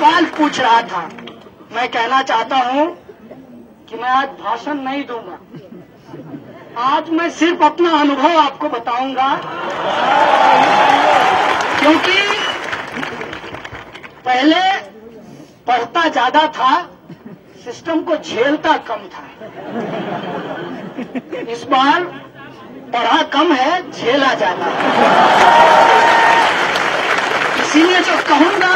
सवाल पूछ रहा था। मैं कहना चाहता हूं कि मैं आज भाषण नहीं दूंगा, आज मैं सिर्फ अपना अनुभव आपको बताऊंगा, क्योंकि पहले पढ़ता ज्यादा था, सिस्टम को झेलता कम था। इस बार पढ़ा कम है, झेला ज्यादा है। इसीलिए जो कहूंगा,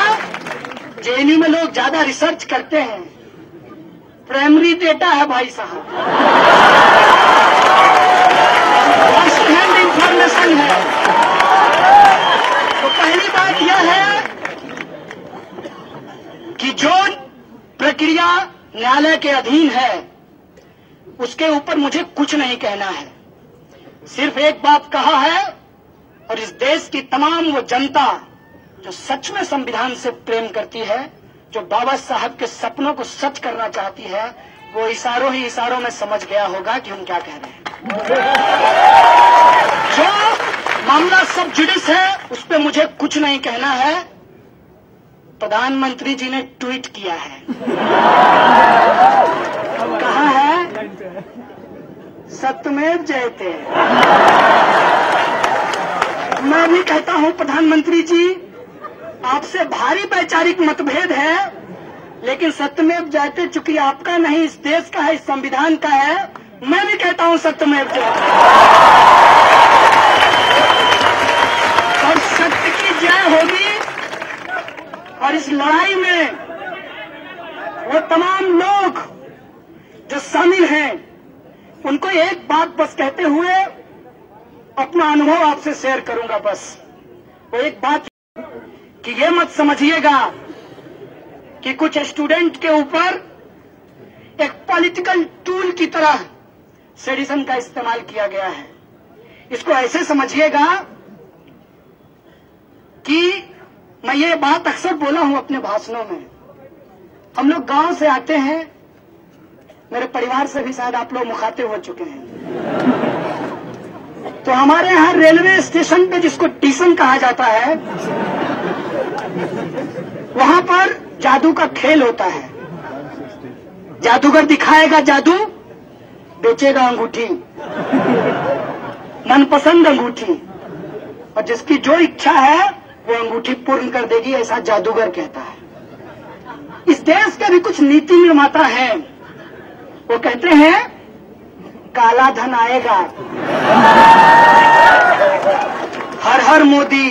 जेएनयू में लोग ज्यादा रिसर्च करते हैं, प्राइमरी डेटा है भाई साहब, फर्स्ट हैंड इंफॉर्मेशन है। तो पहली बात यह है कि जो प्रक्रिया न्यायालय के अधीन है उसके ऊपर मुझे कुछ नहीं कहना है। सिर्फ एक बात कहा है, और इस देश की तमाम वो जनता जो सच में संविधान से प्रेम करती है, जो बाबा साहब के सपनों को सच करना चाहती है, वो इशारों ही इशारों में समझ गया होगा कि हम क्या कह रहे हैं। जो मामला सब जुडिस है उस पर मुझे कुछ नहीं कहना है। प्रधानमंत्री जी ने ट्वीट किया है, कहा है सत्यमेव जयते। मैं भी कहता हूं प्रधानमंत्री जी, आपसे भारी वैचारिक मतभेद है, लेकिन सत्यमेव जयते चूंकि आपका नहीं, इस देश का है, इस संविधान का है, मैं भी कहता हूं सत्यमेव जयते। और सत्य की जय होगी। और इस लड़ाई में वो तमाम लोग जो शामिल हैं, उनको एक बात बस कहते हुए अपना अनुभव आपसे शेयर करूंगा। बस वो एक बात कि ये मत समझिएगा कि कुछ स्टूडेंट के ऊपर एक पॉलिटिकल टूल की तरह सेडिशन का इस्तेमाल किया गया है। इसको ऐसे समझिएगा कि मैं ये बात अक्सर बोला हूं अपने भाषणों में। हम लोग गांव से आते हैं, मेरे परिवार से भी शायद आप लोग मुखातिब हो चुके हैं। तो हमारे यहाँ रेलवे स्टेशन पे, जिसको स्टेशन कहा जाता है, वहां पर जादू का खेल होता है। जादूगर दिखाएगा जादू, बेचेगा अंगूठी, मनपसंद अंगूठी, और जिसकी जो इच्छा है वो अंगूठी पूर्ण कर देगी, ऐसा जादूगर कहता है। इस देश के भी कुछ नीति निर्माता हैं, वो कहते हैं काला धन आएगा, हर हर मोदी,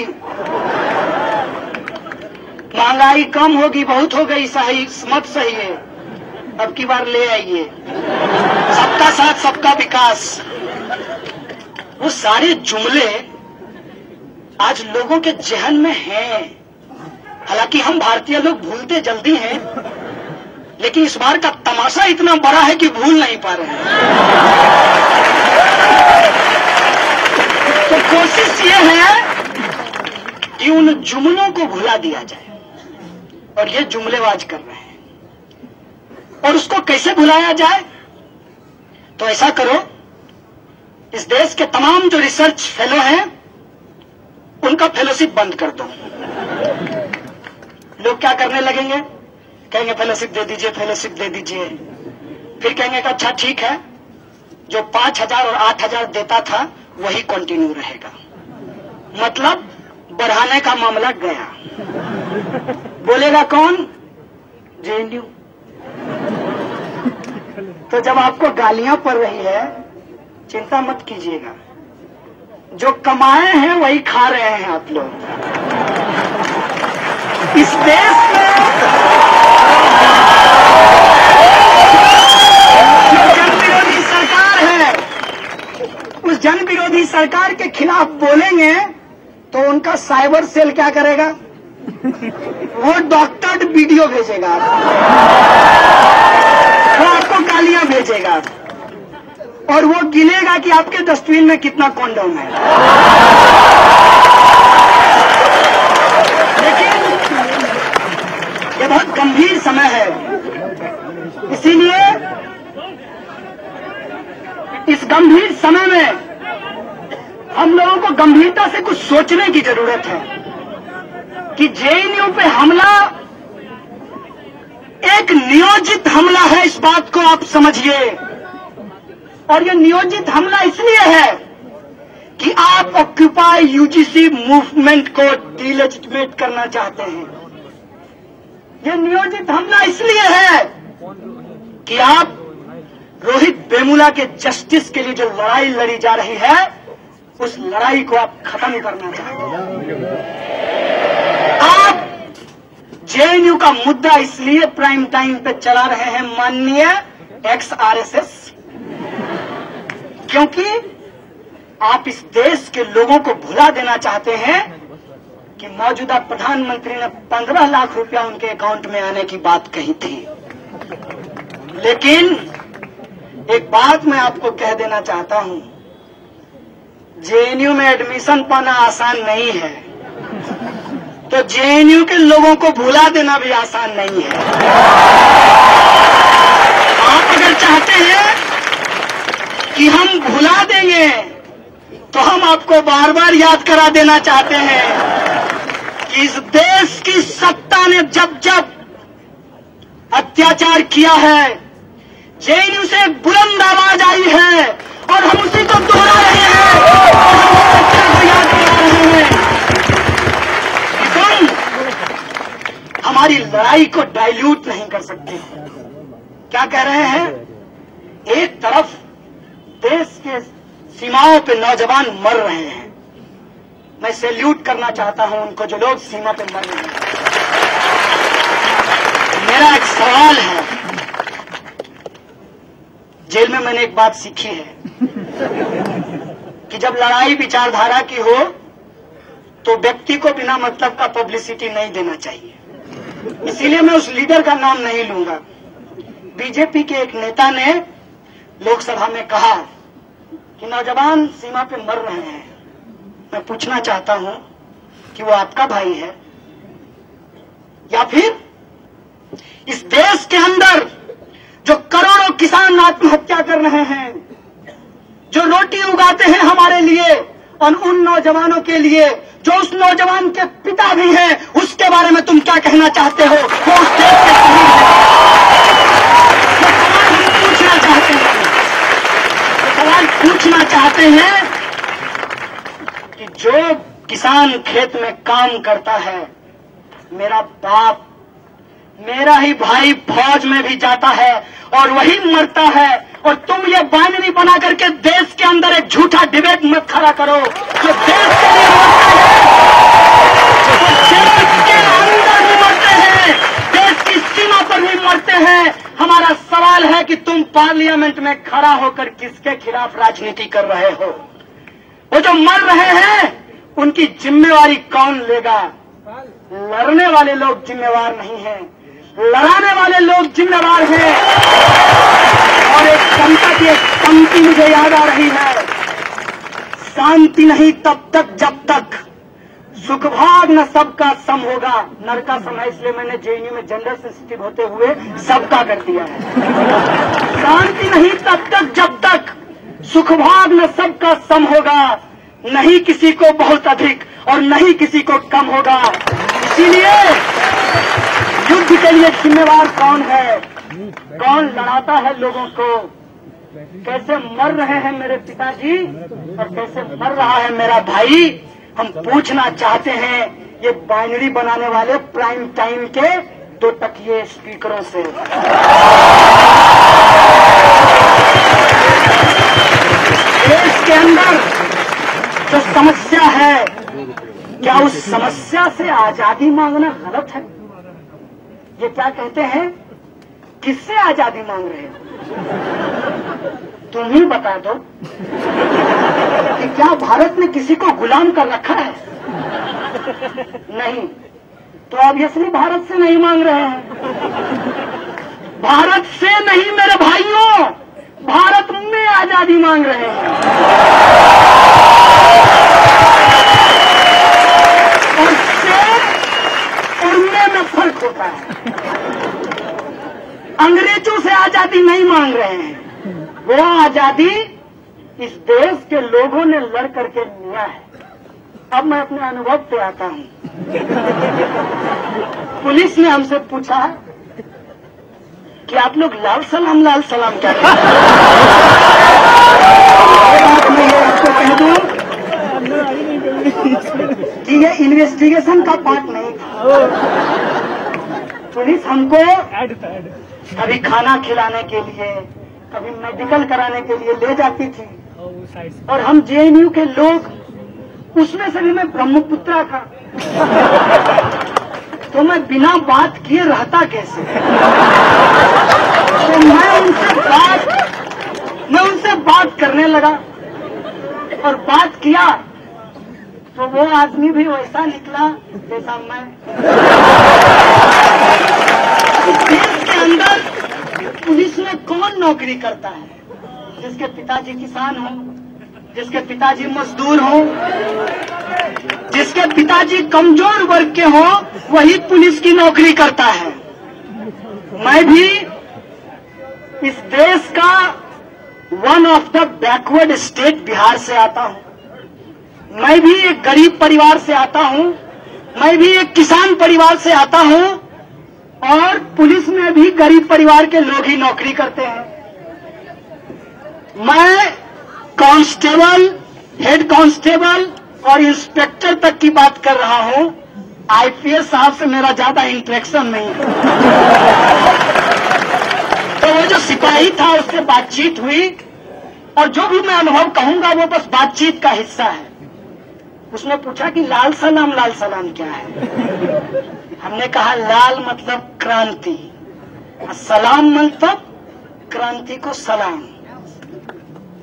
महंगाई कम होगी, बहुत हो गई, सही मत सही है, अब की बार ले आइए, सबका साथ सबका विकास। वो सारे जुमले आज लोगों के जहन में हैं। हालांकि हम भारतीय लोग भूलते जल्दी हैं, लेकिन इस बार का तमाशा इतना बड़ा है कि भूल नहीं पा रहे हैं। तो कोशिश ये है कि उन जुमलों को भुला दिया जाए, और ये जुमलेबाज कर रहे हैं। और उसको कैसे भुलाया जाए? तो ऐसा करो, इस देश के तमाम जो रिसर्च फेलो हैं उनका फेलोशिप बंद कर दो। लोग क्या करने लगेंगे? कहेंगे फेलोशिप दे दीजिए, फेलोशिप दे दीजिए। फिर कहेंगे कि अच्छा ठीक है, जो 5,000 और 8,000 देता था वही कंटिन्यू रहेगा। मतलब बढ़ाने का मामला गया। बोलेगा कौन? जेएनयू। तो जब आपको गालियां पड़ रही है, चिंता मत कीजिएगा, जो कमाए हैं वही खा रहे हैं आप लोग। इस देश में जो जन विरोधी सरकार है, उस जन विरोधी सरकार के खिलाफ बोलेंगे तो उनका साइबर सेल क्या करेगा? वो डॉक्टर्ड वीडियो भेजेगा, वो आपको गालियां भेजेगा, और वो गिनेगा कि आपके डस्टबिन में कितना कॉन्डोम है। लेकिन ये बहुत गंभीर समय है, इसीलिए इस गंभीर समय में हम लोगों को गंभीरता से कुछ सोचने की जरूरत है कि जेएनयू पे हमला एक नियोजित हमला है, इस बात को आप समझिए। और यह नियोजित हमला इसलिए है कि आप ऑक्यूपाई यूजीसी मूवमेंट को डिलेजिटिमेट करना चाहते हैं। यह नियोजित हमला इसलिए है कि आप रोहित वेमुला के जस्टिस के लिए जो लड़ाई लड़ी जा रही है, उस लड़ाई को आप खत्म करना चाहते हैं। आप जेएनयू का मुद्दा इसलिए प्राइम टाइम पे चला रहे हैं माननीय एक्स-आरएसएस, क्योंकि आप इस देश के लोगों को भुला देना चाहते हैं कि मौजूदा प्रधानमंत्री ने 15 लाख रुपया उनके अकाउंट में आने की बात कही थी। लेकिन एक बात मैं आपको कह देना चाहता हूं, जेएनयू में एडमिशन पाना आसान नहीं है, तो जेएनयू के लोगों को भुला देना भी आसान नहीं है। आप अगर चाहते हैं कि हम भुला देंगे, तो हम आपको बार बार याद करा देना चाहते हैं कि इस देश की सत्ता ने जब जब अत्याचार किया है, जेएनयू से एक बुलंद आवाज आई है और हम उसी को दोहरा रहे हैं और हम सत्ता को याद करा रहे हैं। तुम हमारी लड़ाई को डाइल्यूट नहीं कर सकते। क्या कह रहे हैं? एक तरफ देश के सीमाओं पे नौजवान मर रहे हैं, मैं सैल्यूट करना चाहता हूं उनको जो लोग सीमा पे मर रहे हैं। मेरा एक सवाल है, जेल में मैंने एक बात सीखी है कि जब लड़ाई विचारधारा की हो तो व्यक्ति को बिना मतलब का पब्लिसिटी नहीं देना चाहिए। इसीलिए मैं उस लीडर का नाम नहीं लूंगा। बीजेपी के एक नेता ने लोकसभा में कहा कि नौजवान सीमा पे मर रहे हैं। मैं पूछना चाहता हूं कि वो आपका भाई है या फिर इस देश के अंदर जो करोड़ों किसान आत्महत्या कर रहे हैं, जो रोटी उगाते हैं हमारे लिए और उन नौजवानों के लिए जो उस नौजवान के पिता भी हैं, उसके बारे में तुम क्या कहना चाहते हो? वो उस देश के शहीद हैं। सवाल पूछना चाहते हैं कि जो किसान खेत में काम करता है, मेरा बाप, मेरा ही भाई फौज में भी जाता है और वही मरता है, और तुम ये बाइनरी बना करके देश के अंदर एक झूठा डिबेट मत खड़ा करो। जो देश के लिए मरते हैं, देश के अंदर भी मरते हैं, देश की सीमा पर भी मरते हैं। हमारा सवाल है कि तुम पार्लियामेंट में खड़ा होकर किसके खिलाफ राजनीति कर रहे हो? वो जो मर रहे हैं उनकी जिम्मेवारी कौन लेगा? लड़ने वाले लोग जिम्मेवार नहीं हैं, लड़ाने वाले लोग जिम्मेवार हैं। और एक कविता की एक पंक्ति मुझे याद आ रही है, शांति नहीं तब तक जब तक सुख भाग न सबका सम होगा। नर का सम है, इसलिए मैंने जेएनयू में जेंडर सेंसिटिव होते हुए सबका कर दिया है। शांति नहीं तब तक जब तक सुख भाग न सबका सम होगा, नहीं किसी को बहुत अधिक और नहीं किसी को कम होगा। इसीलिए युद्ध के लिए जिम्मेवार कौन है? कौन लड़ाता है लोगों को? कैसे मर रहे हैं मेरे पिताजी और कैसे मर रहा है मेरा भाई? हम पूछना चाहते हैं ये बाइनरी बनाने वाले प्राइम टाइम के दो टकिए स्पीकरों से। देश के अंदर जो समस्या है, क्या उस समस्या से आजादी मांगना गलत है? ये क्या कहते हैं, किससे आजादी मांग रहे हो? तुम ही बता दो कि क्या भारत ने किसी को गुलाम कर रखा है? नहीं, तो ऑब्वियसली भारत से नहीं मांग रहे हैं। भारत से नहीं मेरे भाइयों, भारत में आजादी मांग रहे हैं। और से और में फर्क होता है। अंग्रेजों से आजादी नहीं मांग रहे हैं, वो आजादी इस देश के लोगों ने लड़ करके लिया है। अब मैं अपने अनुभव पे आता हूं। पुलिस ने हमसे पूछा कि आप लोग लाल सलाम क्या करते हैं? मैं ये आपको कह दूं कि ये इन्वेस्टिगेशन का पार्ट नहीं था। पुलिस हमको कभी खाना खिलाने के लिए, कभी मेडिकल कराने के लिए ले जाती थी, और हम जेएनयू के लोग, उसमें से भी मैं ब्रह्मपुत्रा था, तो मैं बिना बात किए रहता कैसे? तो मैं उनसे बात करने लगा, और बात किया तो वो आदमी भी वैसा निकला जैसा मैं। इस देश के अंदर पुलिस में कौन नौकरी करता है? जिसके पिताजी किसान हो, जिसके पिताजी मजदूर हो, जिसके पिताजी कमजोर वर्ग के हो, वही पुलिस की नौकरी करता है। मैं भी इस देश का one of the backward state Bihar से आता हूं। मैं भी एक गरीब परिवार से आता हूं, मैं भी एक किसान परिवार से आता हूं, और पुलिस में भी गरीब परिवार के लोग ही नौकरी करते हैं। मैं कांस्टेबल, हेड कांस्टेबल और इंस्पेक्टर तक की बात कर रहा हूं। आईपीएस साहब से मेरा ज्यादा इंटरेक्शन नहीं है। तो वो जो सिपाही था उससे बातचीत हुई, और जो भी मैं अनुभव कहूंगा वो बस बातचीत का हिस्सा है। उसने पूछा कि लाल सलाम क्या है? हमने कहा लाल मतलब क्रांति, सलाम मतलब क्रांति को सलाम।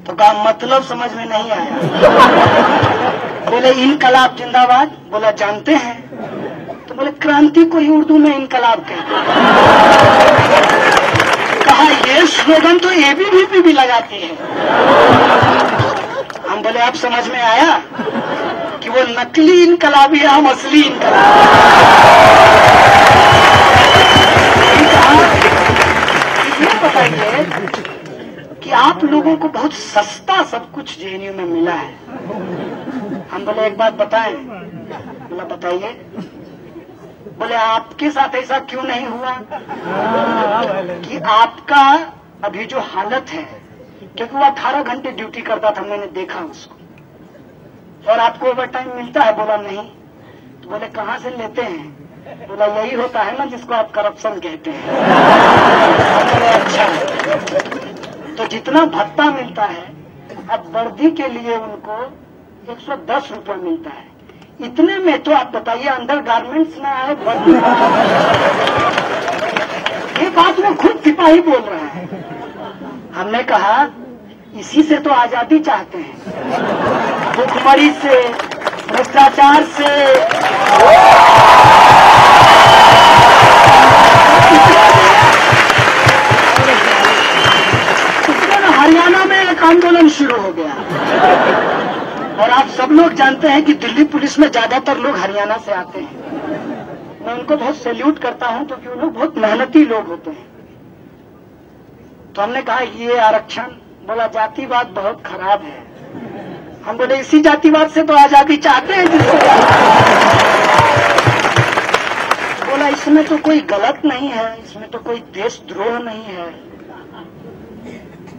तो कहा मतलब समझ में नहीं आया। बोले इनकलाब जिंदाबाद। बोला जानते हैं? तो बोले क्रांति को ही उर्दू में इनकलाब कहते हैं। कहा ये स्लोगन तो एबीवीपी भी लगाती है। हम बोले अब समझ में आया कि वो नकली इनकलाबी है, हम असली इनकलाबी। ये बताइए कि आप लोगों को बहुत सस्ता सब कुछ जेएनयू में मिला है। हम बोले एक बात बताएं। बोला बताइए। बोले आपके साथ ऐसा क्यों नहीं हुआ कि आपका अभी जो हालत है, क्योंकि वो 18 घंटे ड्यूटी करता था, मैंने देखा उसको, और आपको ओवर टाइम मिलता है? बोला नहीं। तो बोले कहाँ से लेते हैं? बोला यही होता है ना जिसको आप करप्शन कहते हैं। अच्छा, तो जितना भत्ता मिलता है अब वर्दी के लिए उनको 110 रुपया मिलता है। इतने में तो आप बताइए अंदर गारमेंट्स ना आए वर्दी। ये बात वो खुद सिपाही बोल रहा है। हमने कहा इसी से तो आजादी चाहते हैं, भूखमरी से, भ्रष्टाचार से। हरियाणा में एक आंदोलन शुरू हो गया, और आप सब लोग जानते हैं कि दिल्ली पुलिस में ज्यादातर लोग हरियाणा से आते हैं। मैं उनको बहुत सैल्यूट करता हूं क्योंकि वो लोग बहुत मेहनती लोग होते हैं। तो हमने कहा ये आरक्षण, बोला जातिवाद बहुत खराब है। हम बोले इसी जातिवाद से तो आजादी चाहते हैं जिससे। बोला इसमें तो कोई गलत नहीं है, इसमें तो कोई देशद्रोह नहीं है।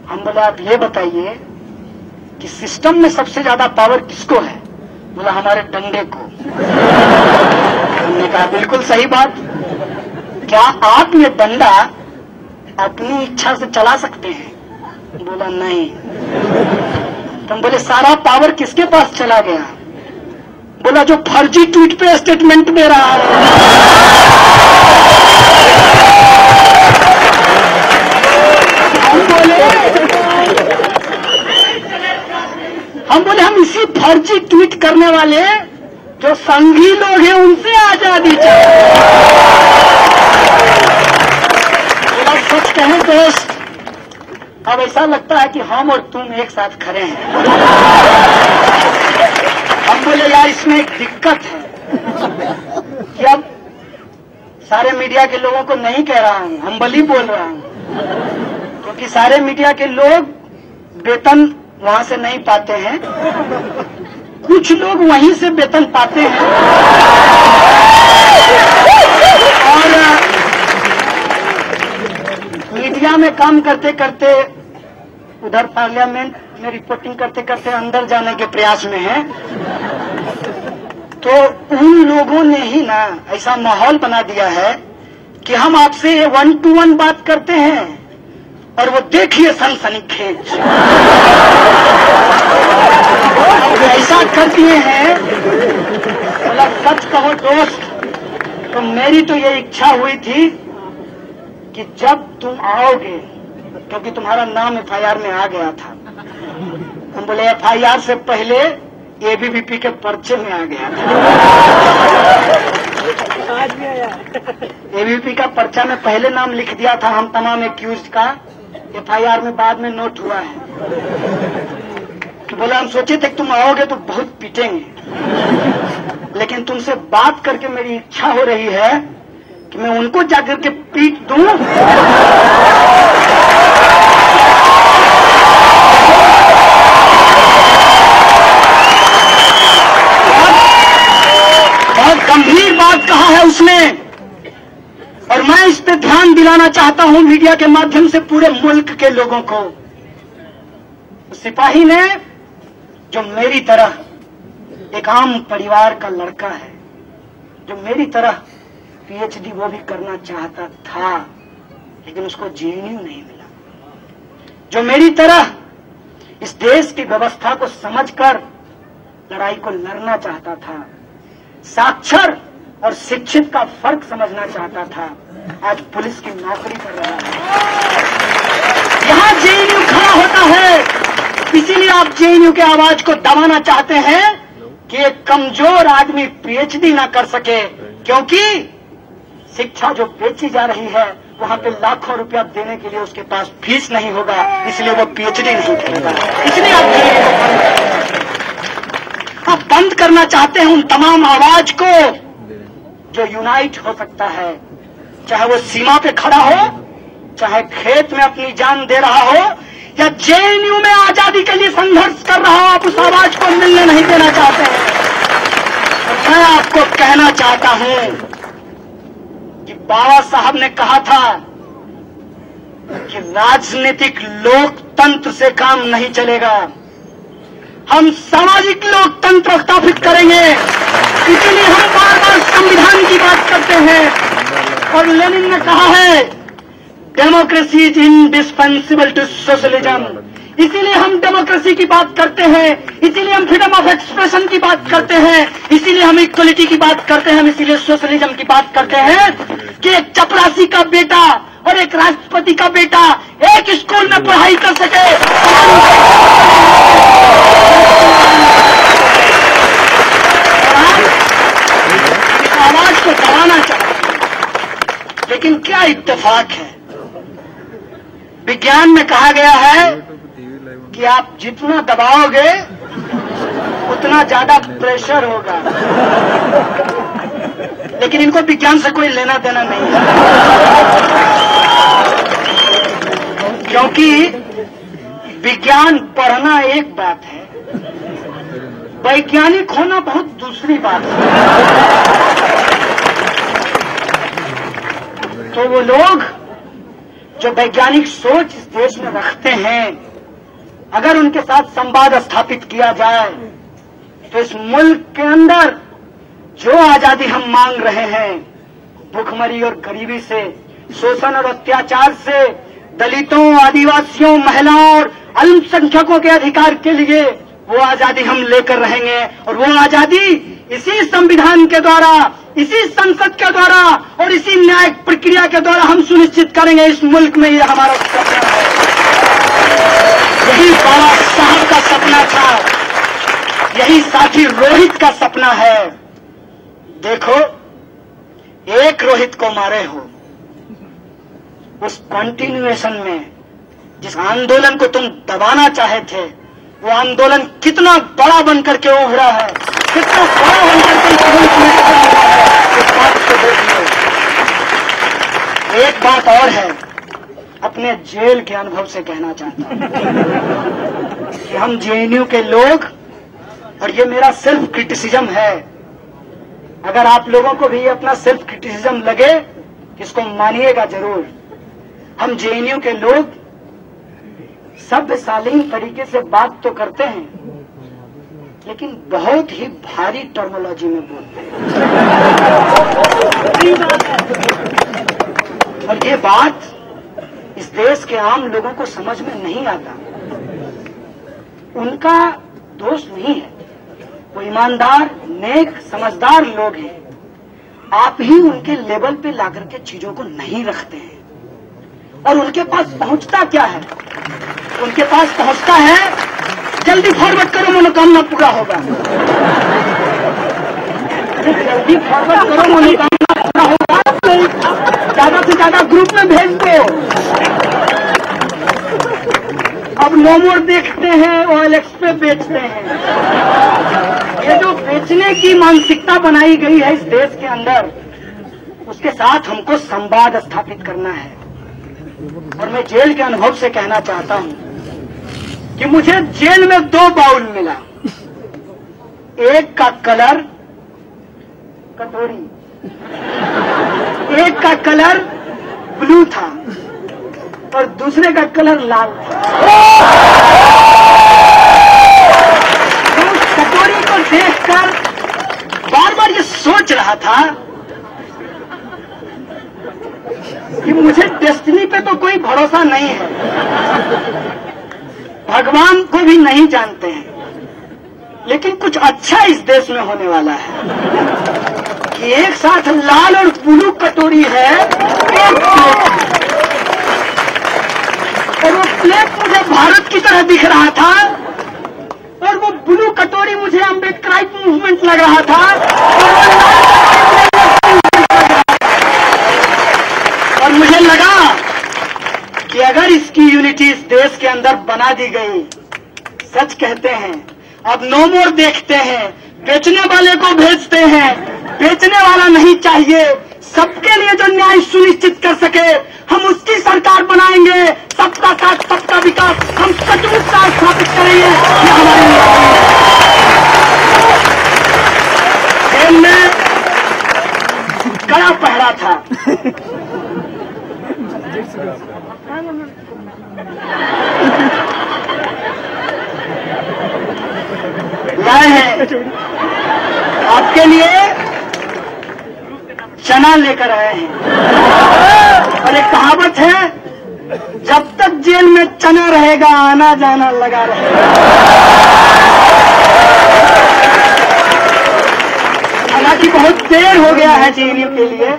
हम बोले आप ये बताइए कि सिस्टम में सबसे ज्यादा पावर किसको है? बोला हमारे डंडे को। हमने कहा बिल्कुल सही बात। क्या आप ये डंडा अपनी इच्छा से चला सकते हैं? बोला नहीं। तो हम बोले सारा पावर किसके पास चला गया? बोला जो फर्जी ट्वीट पे स्टेटमेंट दे रहा है। हम बोले हम इसी फर्जी ट्वीट करने वाले जो संघी लोग हैं उनसे आजादी चाहिए। सच कहें दोस्त, अब ऐसा लगता है कि हम और तुम एक साथ खड़े हैं। हम बोले यार इसमें एक दिक्कत है कि अब सारे मीडिया के लोगों को नहीं कह रहा हूं, हम्बली बोल रहा हूं, क्योंकि सारे मीडिया के लोग वेतन वहां से नहीं पाते हैं, कुछ लोग वहीं से वेतन पाते हैं। और काम करते करते उधर पार्लियामेंट में रिपोर्टिंग करते करते अंदर जाने के प्रयास में हैं, तो उन लोगों ने ही ना ऐसा माहौल बना दिया है कि हम आपसे 1-to-1 बात करते हैं और वो देखिए सनसनीखेज ऐसा कर दिए हैं। मतलब सच कहो दोस्त, तो मेरी तो ये इच्छा हुई थी कि जब तुम आओगे, क्योंकि तुम्हारा नाम FIR में आ गया था, हम बोले FIR से पहले ABVP के पर्चे में आ गया था। ABVP का पर्चा में पहले नाम लिख दिया था हम तमाम एक्यूज का, FIR में बाद में नोट हुआ है। तो बोला हम सोचे थे कि तुम आओगे तो बहुत पीटेंगे, लेकिन तुमसे बात करके मेरी इच्छा हो रही है कि मैं उनको जाकर के पीट दूं। बहुत गंभीर बात कहा है उसने, और मैं इस पे ध्यान दिलाना चाहता हूं मीडिया के माध्यम से पूरे मुल्क के लोगों को। सिपाही ने, जो मेरी तरह एक आम परिवार का लड़का है, जो मेरी तरह PhD वो भी करना चाहता था, लेकिन उसको JNU नहीं मिला, जो मेरी तरह इस देश की व्यवस्था को समझकर लड़ाई को लड़ना चाहता था, साक्षर और शिक्षित का फर्क समझना चाहता था, आज पुलिस की नौकरी कर रहा है। यहां JNU खड़ा होता है, इसीलिए आप JNU के आवाज को दबाना चाहते हैं कि एक कमजोर आदमी PhD ना कर सके, क्योंकि शिक्षा जो बेची जा रही है वहां पे लाखों रुपया देने के लिए उसके पास फीस नहीं होगा, इसलिए वो PhD नहीं करेगा। इसलिए आप बंद करना चाहते हैं उन तमाम आवाज को जो यूनाइट हो सकता है, चाहे वो सीमा पे खड़ा हो, चाहे खेत में अपनी जान दे रहा हो, या JNU में आजादी के लिए संघर्ष कर रहा हो। आप उस आवाज को मिलने नहीं देना चाहते हैं। तो मैं आपको कहना चाहता हूं कि बाबा साहब ने कहा था कि राजनीतिक लोकतंत्र से काम नहीं चलेगा, हम सामाजिक लोकतंत्र स्थापित करेंगे। इसीलिए हम बार बार संविधान की बात करते हैं, और लेनिन ने कहा है democracy is indispensable to socialism. इसीलिए हम डेमोक्रेसी की बात करते हैं, इसीलिए हम फ्रीडम ऑफ एक्सप्रेशन की बात करते हैं, इसीलिए हम इक्वलिटी की बात करते हैं, हम इसीलिए सोशलिज्म की बात करते हैं कि एक चपरासी का बेटा और एक राष्ट्रपति का बेटा एक स्कूल में पढ़ाई कर सके। इस आवाज को दबाना चाहिए, लेकिन क्या इत्तेफाक है, विज्ञान में कहा गया है कि आप जितना दबाओगे उतना ज्यादा प्रेशर होगा, लेकिन इनको विज्ञान से कोई लेना देना नहीं है, क्योंकि विज्ञान पढ़ना एक बात है, वैज्ञानिक होना बहुत दूसरी बात है। तो वो लोग जो वैज्ञानिक सोच इस देश में रखते हैं, अगर उनके साथ संवाद स्थापित किया जाए तो इस मुल्क के अंदर जो आजादी हम मांग रहे हैं, भूखमरी और गरीबी से, शोषण और अत्याचार से, दलितों, आदिवासियों, महिलाओं और अल्पसंख्यकों के अधिकार के लिए, वो आजादी हम लेकर रहेंगे। और वो आजादी इसी संविधान के द्वारा, इसी संसद के द्वारा और इसी न्यायिक प्रक्रिया के द्वारा हम सुनिश्चित करेंगे। इस मुल्क में ये हमारा सपना है, यही बाबा साहब का सपना था, यही साथी रोहित का सपना है। देखो, एक रोहित को मारे हो, उस कंटिन्यूएशन में जिस आंदोलन को तुम दबाना चाहे थे, वो आंदोलन कितना बड़ा बनकर के उभरा है, कितना बड़ा बनकर के इस मुल्क में उभरा है, इस बात को देखिए। एक बात और है, अपने जेल के अनुभव से कहना चाहता हूं कि हम JNU के लोग, और ये मेरा सेल्फ क्रिटिसिज्म है, अगर आप लोगों को भी अपना सेल्फ क्रिटिसिज्म लगे, इसको मानिएगा जरूर। हम जेएनयू के लोग सभ्य शालीन तरीके से बात तो करते हैं, लेकिन बहुत ही भारी टर्मोलॉजी में बोलते हैं। और ये बात इस देश के आम लोगों को समझ में नहीं आता। उनका दोष नहीं है, वो ईमानदार, नेक, समझदार लोग हैं। आप ही उनके लेवल पे लाकर के चीजों को नहीं रखते हैं। और उनके पास पहुंचता क्या है? उनके पास पहुंचता है, जल्दी फॉरवर्ड करो, मनोकामना पूरा होगा। जल्दी फॉरवर्ड करो, मनोकामना पूरा होगा। ज्यादा से ज्यादा ग्रुप में भेज दो। अब नो मोर देखते हैं, OLX पे बेचते हैं। ये जो बेचने की मानसिकता बनाई गई है इस देश के अंदर, उसके साथ हमको संवाद स्थापित करना है। और मैं जेल के अनुभव से कहना चाहता हूं कि मुझे जेल में 2 बाउल मिला। एक का कलर कटोरी, एक का कलर ब्लू था और दूसरे का कलर लाल था। तो उस कटोरी को देखकर बार बार ये सोच रहा था कि मुझे डेस्टिनी पे तो कोई भरोसा नहीं है, भगवान को भी नहीं जानते हैं, लेकिन कुछ अच्छा इस देश में होने वाला है कि एक साथ लाल और ब्लू कटोरी है, एक प्लेट, और वो प्लेट मुझे भारत की तरह दिख रहा था और वो ब्लू कटोरी मुझे अम्बेडकराइट मूवमेंट लग रहा था और मुझे लगा कि अगर इसकी यूनिटी इस देश के अंदर बना दी गई, सच कहते हैं, अब नो मोर देखते हैं, बेचने वाले को भेजते हैं, बेचने वाला नहीं चाहिए, सबके लिए जो न्याय सुनिश्चित कर सके हम उसकी सरकार बनाएंगे। सबका साथ सबका विकास हम सचमुच स्थापित करेंगे। ये हमारी जेल में कड़ा पहरा था। लाए हैं आपके लिए, चना लेकर आए हैं। और एक कहावत है, जब तक जेल में चना रहेगा आना जाना लगा रहेगा। हालांकि बहुत देर हो गया है जेएनयू के लिए,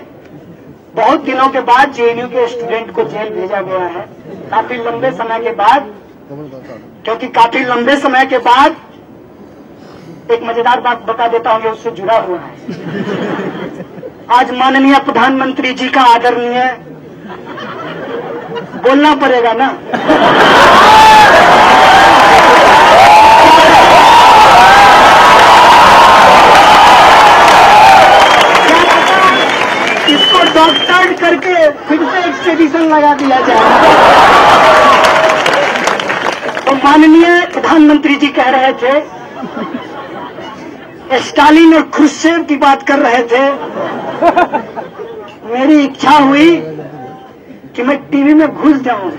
बहुत दिनों के बाद जेएनयू के स्टूडेंट को जेल भेजा गया है, काफी लंबे समय के बाद। क्योंकि काफी लंबे समय के बाद एक मजेदार बात बता देता हूं, ये उससे जुड़ा हुआ है। आज माननीय प्रधानमंत्री जी का आदरणीय बोलना पड़ेगा ना, इसको डॉक्टर करके फिर से एक्सट्रेडिशन लगा दिया जाए। तो माननीय प्रधानमंत्री जी कह रहे थे, स्टालिन और खुर्शेव की बात कर रहे थे। मेरी इच्छा हुई कि मैं टीवी में घुस जाऊं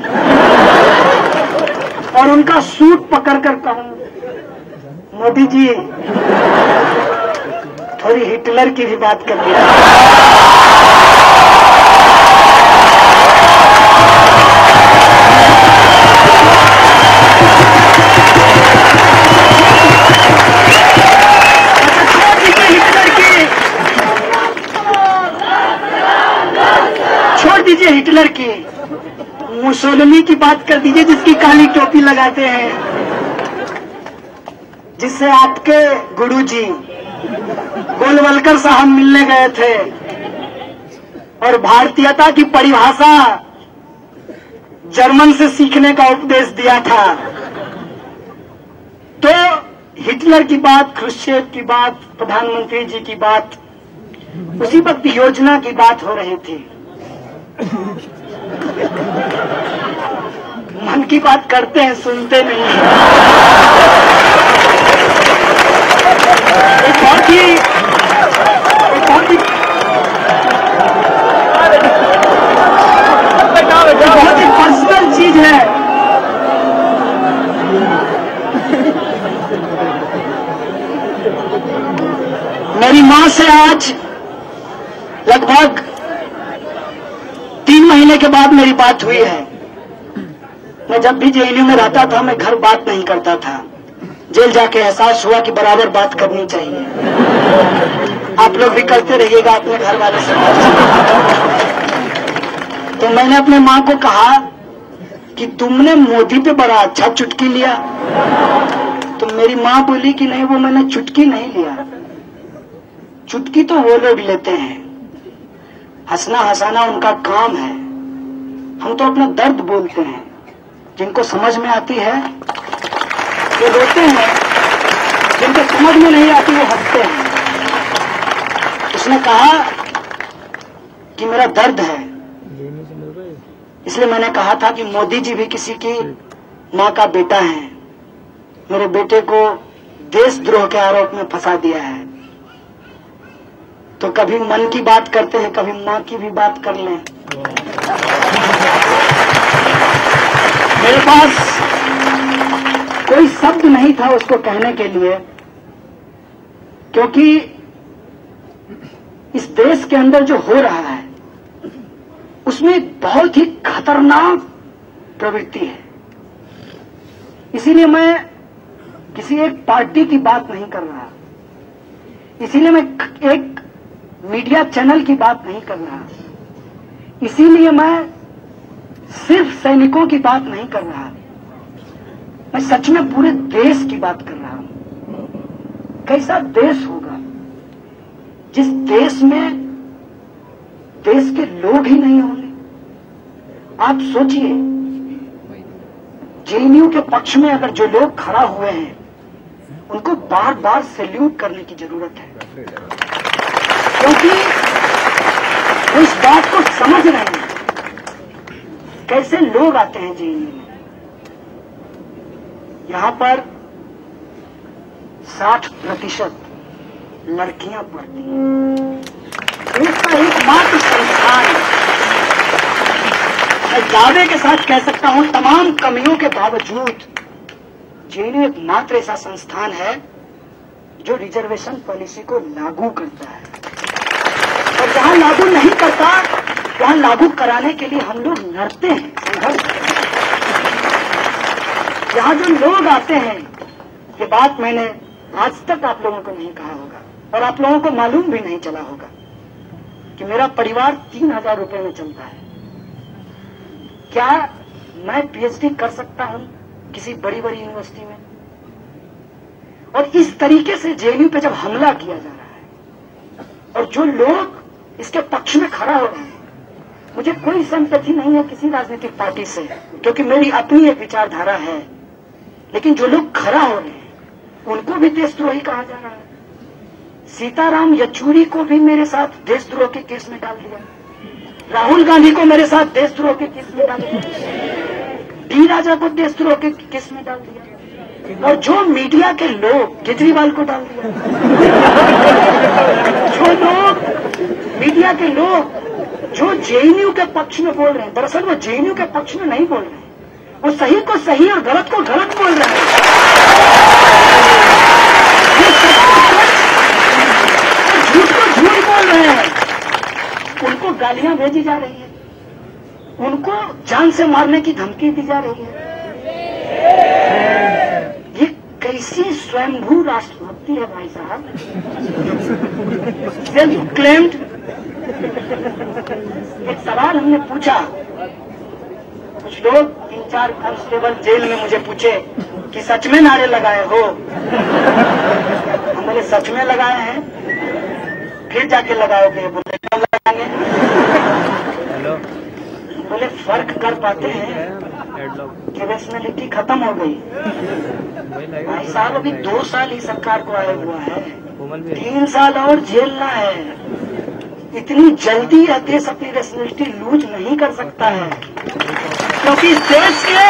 और उनका सूट पकड़कर कहूं, मोदी जी थोड़ी हिटलर की भी बात कर दिया। हिटलर की, मुसोलिनी की बात कर दीजिए जिसकी काली टोपी लगाते हैं, जिससे आपके गुरुजी गोलवलकर साहब मिलने गए थे और भारतीयता की परिभाषा जर्मन से सीखने का उपदेश दिया था। तो हिटलर की बात, ख्रुश्चेव की बात, प्रधानमंत्री जी की बात, उसी वक्त योजना की बात हो रही थी। मन की बात करते हैं, सुनते नहीं हैं। एक बहुत ही आज लगभग 3 महीने के बाद मेरी बात हुई है। मैं जब भी जेएनयू में रहता था मैं घर बात नहीं करता था। जेल जाके एहसास हुआ कि बराबर बात करनी चाहिए। आप लोग भी करते रहिएगा अपने घर वाले से बात। तो मैंने अपने माँ को कहा कि तुमने मोदी पे बड़ा अच्छा चुटकी लिया। तो मेरी माँ बोली कि नहीं, वो मैंने चुटकी नहीं लिया, चुटकी तो वो लोग लेते हैं, हंसना हंसाना उनका काम है, हम तो अपना दर्द बोलते हैं। जिनको समझ में आती है वो रोते हैं, जिनको समझ में नहीं आती वो हंसते हैं। उसने कहा कि मेरा दर्द है, इसलिए मैंने कहा था कि मोदी जी भी किसी की माँ का बेटा है। मेरे बेटे को देशद्रोह के आरोप में फंसा दिया है। तो कभी मन की बात करते हैं, कभी माँ की भी बात कर लें। मेरे पास कोई शब्द नहीं था उसको कहने के लिए, क्योंकि इस देश के अंदर जो हो रहा है उसमें बहुत ही खतरनाक प्रवृत्ति है। इसीलिए मैं किसी एक पार्टी की बात नहीं कर रहा, इसीलिए मैं एक मीडिया चैनल की बात नहीं कर रहा, इसीलिए मैं सिर्फ सैनिकों की बात नहीं कर रहा, मैं सच में पूरे देश की बात कर रहा हूं। कैसा देश होगा जिस देश में देश के लोग ही नहीं होंगे। आप सोचिए, जेएनयू के पक्ष में अगर जो लोग खड़ा हुए हैं उनको बार बार सैल्यूट करने की जरूरत है, क्योंकि वो इस बात को समझ रहे हैं कैसे लोग आते हैं जेएनयू में। यहां पर 60% लड़कियां पढ़ती हैं। देश का एकमात्र संस्थान, मैं दावे के साथ कह सकता हूं तमाम कमियों के बावजूद जेएनयू एकमात्र ऐसा संस्थान है जो रिजर्वेशन पॉलिसी को लागू करता है। और जहां लागू नहीं करता वहां लागू कराने के लिए हम लोग लड़ते हैं, संघर्ष करते हैं। यहाँ जो लोग आते हैं, ये बात मैंने आज तक आप लोगों को नहीं कहा होगा और आप लोगों को मालूम भी नहीं चला होगा कि मेरा परिवार 3,000 रुपए में चलता है। क्या मैं पीएचडी कर सकता हूं किसी बड़ी बड़ी यूनिवर्सिटी में? और इस तरीके से जेएनयू पे जब हमला किया जा रहा है और जो लोग इसके पक्ष में खड़ा हो रहे हैं, मुझे कोई संपत्ति नहीं है किसी राजनीतिक पार्टी से, क्योंकि मेरी अपनी एक विचारधारा है, लेकिन जो लोग खड़ा हो रहे हैं उनको भी देशद्रोही कहा जा रहा है। सीताराम येचुरी को भी मेरे साथ देशद्रोह के केस में डाल दिया, राहुल गांधी को मेरे साथ देशद्रोह के केस में डाल दिया, डी राजा को देशद्रोह के केस में डाल दिया, और जो मीडिया के लोग केजरीवाल को डाल दिया। जो लोग मीडिया के लोग जो जेएनयू के पक्ष में बोल रहे हैं, दरअसल वो जेएनयू के पक्ष में नहीं बोल रहे हैं, वो सही को सही और गलत को गलत बोल रहे हैं। झूठ को झूठ बोल रहे हैं, उनको गालियां भेजी जा रही है, उनको जान से मारने की धमकी दी जा रही है। ये कैसी स्वयंभू राष्ट्रभक्ति है भाई साहब, सेल्फ क्लेम्ड। एक सवाल हमने पूछा, कुछ लोग 3-4 कांस्टेबल जेल में मुझे पूछे कि सच में नारे लगाए हो? हम बोले सच में लगाए हैं। फिर जाके लगाओगे? बोले कब लगाएंगे? बोले फर्क कर पाते हैं कि रैशनैलिटी खत्म हो गई। भाई साहब अभी 2 साल ही सरकार को आया हुआ है, 3 साल और झेलना है। इतनी जल्दी यह देश अपनी रैशनैलिटी लूज नहीं कर सकता है, क्योंकि इस देश के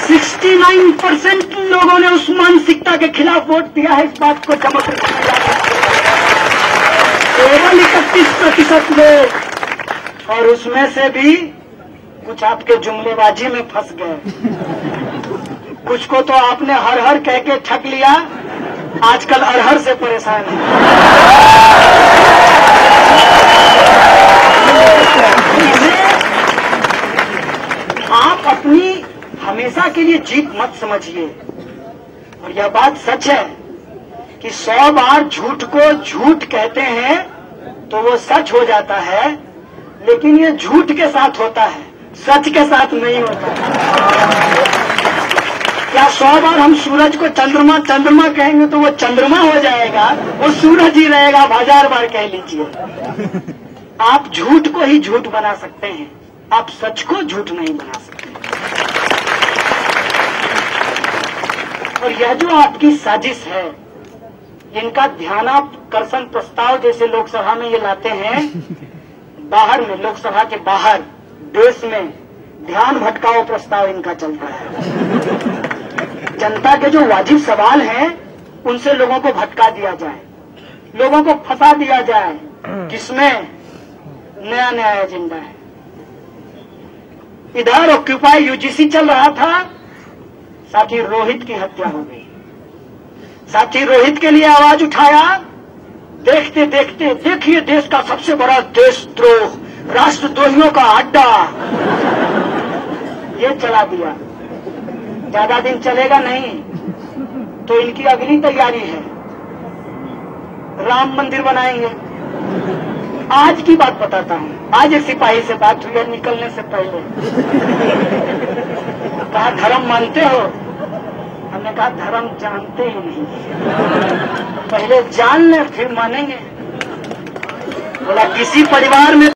69% लोगों ने उस मानसिकता के खिलाफ वोट दिया है। इस बात को डेमोक्रेसी में केवल 31% लोग, और उसमें से भी कुछ आपके जुमलेबाजी में फंस गए। कुछ को तो आपने हर हर कह के ठग लिया, आजकल अरहर से परेशान है। आप अपनी हमेशा के लिए जीत मत समझिए। और यह बात सच है कि 100 बार झूठ को झूठ कहते हैं तो वो सच हो जाता है, लेकिन ये झूठ के साथ होता है, सच के साथ नहीं होता। क्या 100 बार हम सूरज को चंद्रमा चंद्रमा कहेंगे तो वो चंद्रमा हो जाएगा, वो सूरज ही रहेगा। 1000 बार कह लीजिए। आप झूठ को ही झूठ बना सकते हैं, आप सच को झूठ नहीं बना सकते। और यह जो आपकी साजिश है, इनका ध्यानाकर्षण प्रस्ताव जैसे लोकसभा में ये लाते हैं, बाहर में, लोकसभा के बाहर देश में ध्यान भटकाओ प्रस्ताव इनका चलता है। जनता के जो वाजिब सवाल हैं उनसे लोगों को भटका दिया जाए, लोगों को फंसा दिया जाए, किसमें नया नया एजेंडा है। इधर ऑक्यूपाई यूजीसी चल रहा था, साथी रोहित की हत्या हो गई। साथी रोहित के लिए आवाज उठाया, देखते देखते देखिए देश का सबसे बड़ा देशद्रोह, राष्ट्रद्रोहियों का अड्डा, ये चला दिया। ज्यादा दिन चलेगा नहीं तो इनकी अगली तैयारी है, राम मंदिर बनाएंगे। आज की बात बताता हूँ, आज एक सिपाही से बात हुई है निकलने से पहले। कहा धर्म मानते हो? हमने कहा धर्म जानते ही नहीं, पहले जान ले फिर मानेंगे। बोला किसी परिवार में